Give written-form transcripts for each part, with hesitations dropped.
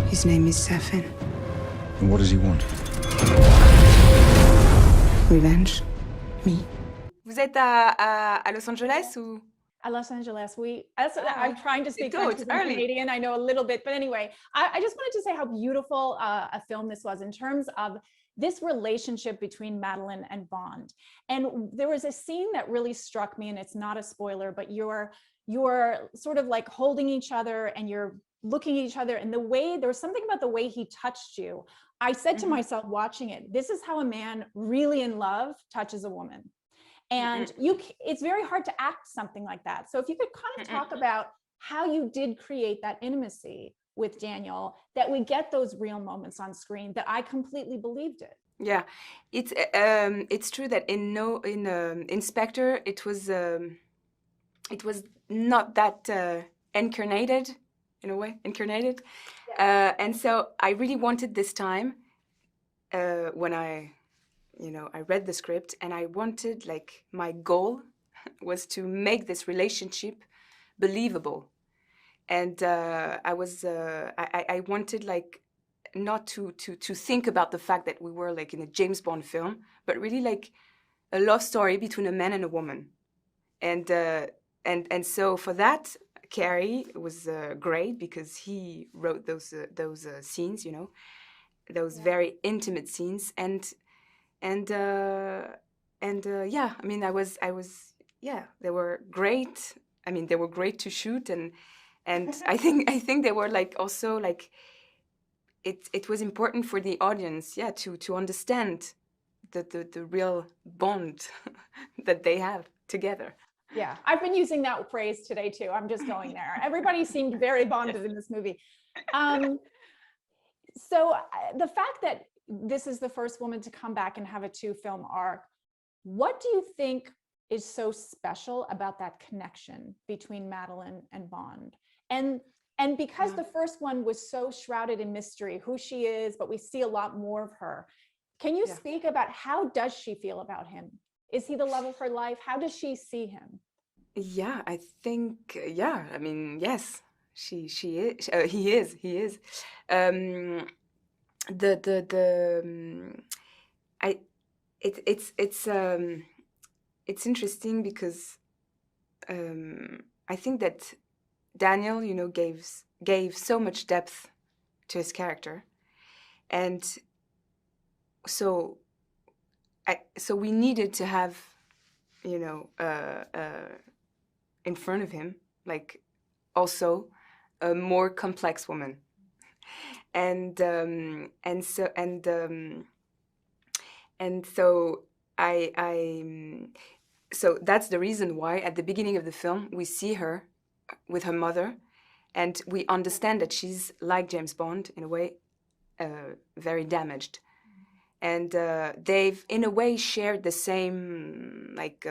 His name is Safin. And what does he want? Revenge. Me. Vous êtes à Los Angeles ou? At Los Angeles, I'm trying to speak French because I'm early. Canadian. I know a little bit, but anyway, I just wanted to say how beautiful a film this was in terms of this relationship between Madeleine and Bond. And there was a scene that really struck me, and it's not a spoiler, but you're sort of like holding each other and you're looking at each other, and the way there was something about the way he touched you. I said to myself watching it, this is how a man really in love touches a woman. And it's very hard to act something like that. So if you could kind of talk about how you did create that intimacy with Daniel, that we get those real moments on screen, that I completely believed it. Yeah, it's true that in Inspector it was not that incarnated in a way, yeah. And so I really wanted this time when I read the script, and I wanted, like, my goal was to make this relationship believable. And I wanted, like, not to think about the fact that we were, like, in a James Bond film, but really like a love story between a man and a woman. And so for that, Carrie was great, because he wrote those scenes, those very intimate scenes, and yeah, I mean, they were great. I mean, they were great to shoot, and I think they were, like, also, like, it was important for the audience, yeah, to understand the real bond that they have together. Yeah, I've been using that phrase today too. I'm just going there. Everybody seemed very bonded in this movie. So the fact that this is the first woman to come back and have a 2-film arc, what do you think is so special about that connection between Madeleine and Bond? And because the first one was so shrouded in mystery, who she is, but we see a lot more of her. Can you speak about how does she feel about him? Is he the love of her life? How does she see him? Yeah, I think, yeah, I mean, yes, she is, he is. It's interesting because I think that Daniel, gave so much depth to his character, and so we needed to have, in front of him, like, also a more complex woman, and so so that's the reason why at the beginning of the film we see her with her mother, and we understand that she's like James Bond in a way, very damaged. And they've, in a way, shared the same, like,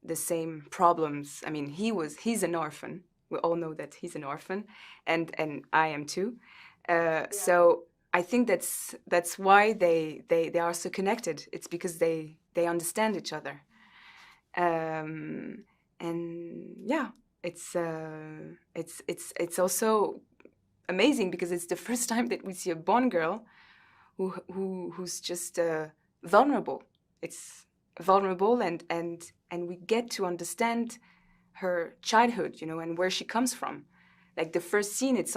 the same problems. I mean, he's an orphan. We all know that he's an orphan, and I am too. So I think that's why they are so connected. It's because they understand each other. And yeah, it's also amazing because it's the first time that we see a Bond girl who's just vulnerable. It's vulnerable, and we get to understand her childhood, and where she comes from. Like the first scene, it's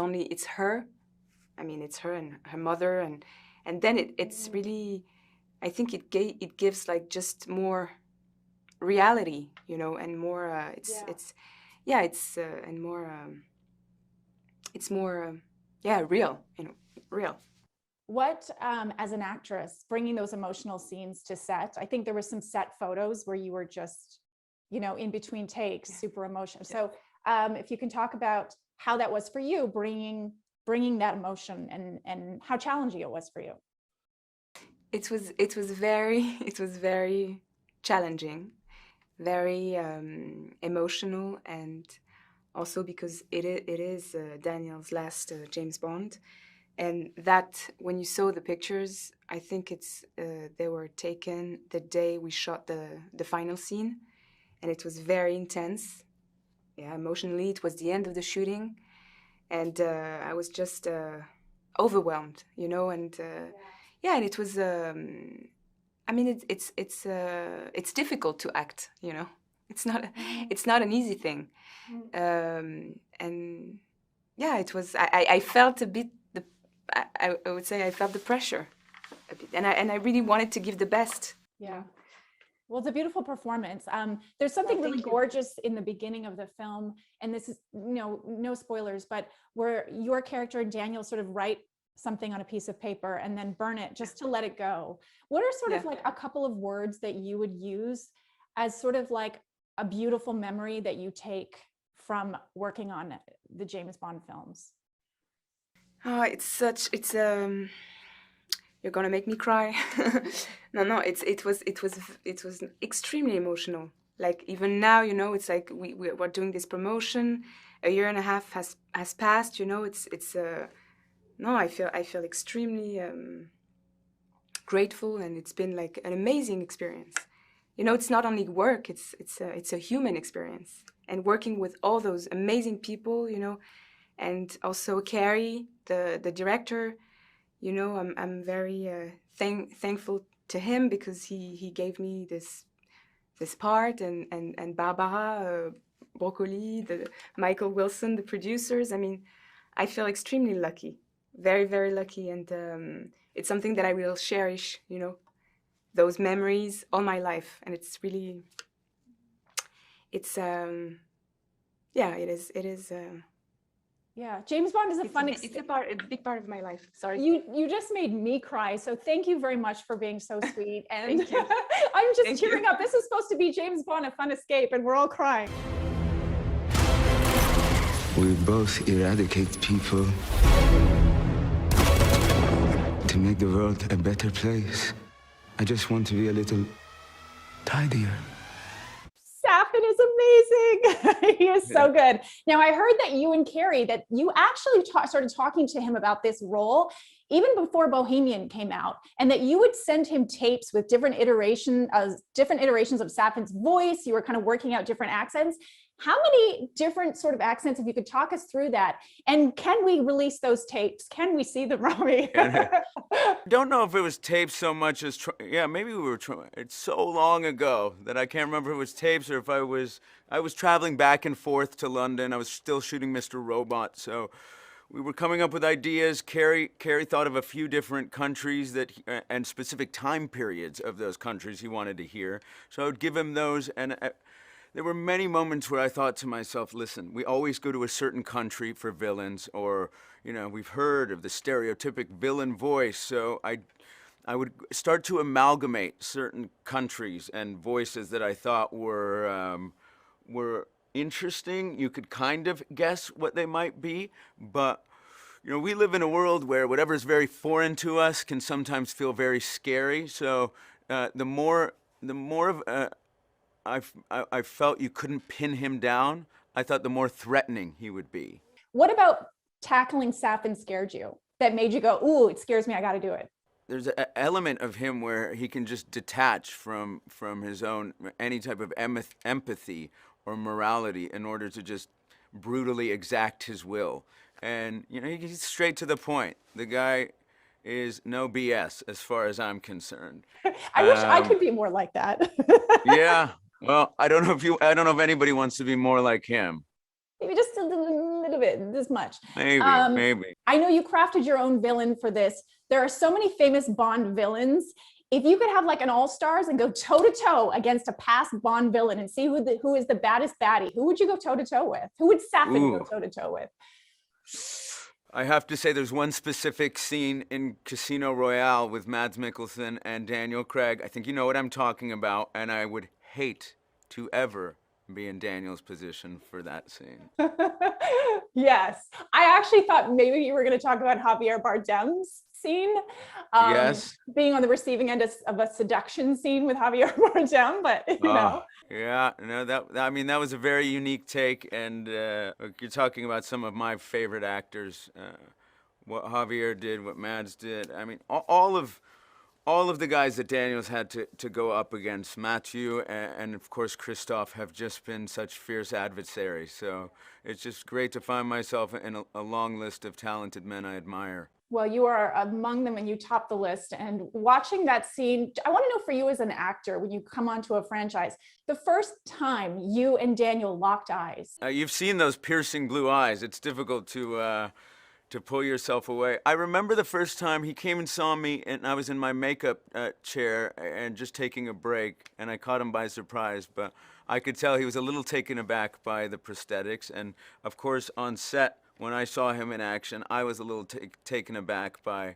her. I mean, it's her and her mother, and then it's really, I think it gives, like, just more reality, and more it's more real, real. What, as an actress, bringing those emotional scenes to set, I think there were some set photos where you were just, in between takes, super emotional. So if you can talk about how that was for you, bringing that emotion, and how challenging it was for you. It was very challenging, very emotional, and also because it is Daniel's last James Bond. And that, when you saw the pictures, I think they were taken the day we shot the final scene, and it was very intense. Yeah, emotionally, it was the end of the shooting, and I was just overwhelmed, you know, and yeah, and it was. I mean, it's difficult to act, you know. It's not an easy thing, and yeah, it was. I felt a bit. I would say I felt the pressure a bit, and I really wanted to give the best. Yeah. Well, it's a beautiful performance. There's something really gorgeous in the beginning of the film, and this is, you know, no spoilers, but where your character and Daniel sort of write something on a piece of paper and then burn it just to let it go. What are sort of like a couple of words that you would use as sort of like a beautiful memory that you take from working on the James Bond films? Oh, it's you're gonna make me cry. No, it was extremely emotional. Like even now, you know, it's like we're doing this promotion. A year and a half has passed. You know, no, I feel extremely grateful, and it's been like an amazing experience. You know, it's not only work; it's a human experience, and working with all those amazing people, you know, and also Carrie, the director. You know, I'm very thankful to him because he gave me this part, and Barbara Broccoli, Michael Wilson, the producers. I mean, I feel extremely lucky, very, very lucky, and it's something that I will cherish, you know, those memories all my life, and it's really, yeah, it is. Yeah, James Bond is a fun It's a big part of my life. Sorry. You just made me cry. So thank you very much for being so sweet. And I'm just tearing up. This is supposed to be James Bond, a fun escape, and we're all crying. We both eradicate people to make the world a better place. I just want to be a little tidier. Safin is amazing. He is so good. Now, I heard that you and Carrie, that you actually started talking to him about this role even before Bohemian came out, and that you would send him tapes with different iterations of Safin's voice. You were kind of working out different accents. How many different sort of accents, if you could talk us through that? And can we release those tapes? Can we see them, Rami? Don't know if it was tapes so much as, yeah, maybe we were trying. It's so long ago that I can't remember if it was tapes or if I was traveling back and forth to London. I was still shooting Mr. Robot, so we were coming up with ideas. Carrie thought of a few different countries and specific time periods of those countries he wanted to hear. So I would give him those, and there were many moments where I thought to myself, listen, we always go to a certain country for villains, or, you know, we've heard of the stereotypic villain voice, so I would start to amalgamate certain countries and voices that I thought were interesting. You could kind of guess what they might be, but, you know, we live in a world where whatever is very foreign to us can sometimes feel very scary, so the more of I felt you couldn't pin him down, I thought the more threatening he would be. What about tackling Safin scared you? That made you go, ooh, it scares me, I gotta do it. There's an element of him where he can just detach from his own, any type of empathy or morality in order to just brutally exact his will. And, you know, he's straight to the point. The guy is no BS as far as I'm concerned. I wish I could be more like that. Yeah. Well, I don't know if anybody wants to be more like him. Maybe just a little bit, this much. Maybe. I know you crafted your own villain for this. There are so many famous Bond villains. If you could have like an all-stars and go toe-to-toe against a past Bond villain and see who is the baddest baddie, who would you go toe-to-toe with? Who would Safin go toe-to-toe with? I have to say there's one specific scene in Casino Royale with Mads Mikkelsen and Daniel Craig. I think you know what I'm talking about, and I would hate to ever be in Daniel's position for that scene. Yes. I actually thought maybe you were going to talk about Javier Bardem's scene. Yes. Being on the receiving end of a seduction scene with Javier Bardem, but you know. Yeah, no, that was a very unique take, and you're talking about some of my favorite actors. What Javier did, what Mads did. I mean, all all of the guys that Daniel's had to go up against, Matthew and of course Christoph, have just been such fierce adversaries. So it's just great to find myself in a long list of talented men I admire. Well, you are among them and you top the list. And watching that scene, I want to know for you as an actor, when you come onto a franchise, the first time you and Daniel locked eyes. You've seen those piercing blue eyes. It's difficult to pull yourself away. I remember the first time he came and saw me, and I was in my makeup chair and just taking a break, and I caught him by surprise, but I could tell he was a little taken aback by the prosthetics. And of course, on set, when I saw him in action, I was a little taken aback by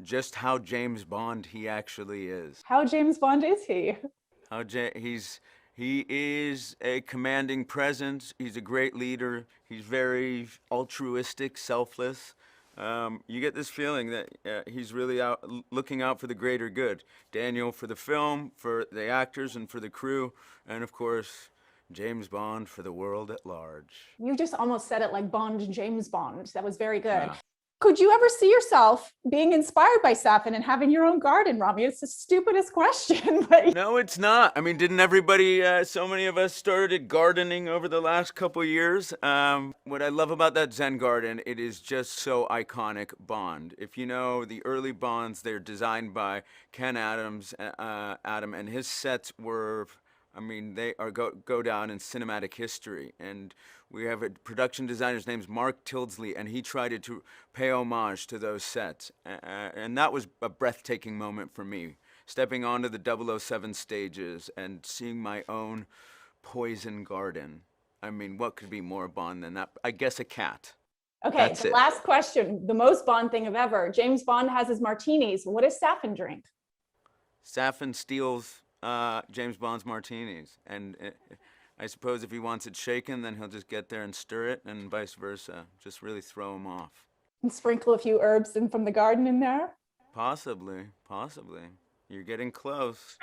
just how James Bond he actually is. How James Bond is he? He is a commanding presence. He's a great leader. He's very altruistic, selfless. You get this feeling that he's really looking out for the greater good. Daniel for the film, for the actors, and for the crew, and of course, James Bond for the world at large. You just almost said it like Bond, James Bond. That was very good. Yeah. Could you ever see yourself being inspired by Safin and having your own garden, Rami? It's the stupidest question, but... No, it's not. I mean, didn't everybody, so many of us started gardening over the last couple years? What I love about that Zen garden, it is just so iconic Bond. If you know the early Bonds, they're designed by Ken Adams, and his sets were... I mean, they are go down in cinematic history. And we have a production designer's name's Mark Tildesley, and he tried to pay homage to those sets. And that was a breathtaking moment for me, stepping onto the 007 stages and seeing my own poison garden. I mean, what could be more Bond than that? I guess a cat. Okay, the last question, the most Bond thing of ever. James Bond has his martinis. What does Safin drink? Safin steals James Bond's martinis, and I suppose if he wants it shaken, then he'll just get there and stir it, and vice versa. Just really throw him off. And sprinkle a few herbs in from the garden in there? Possibly. You're getting close.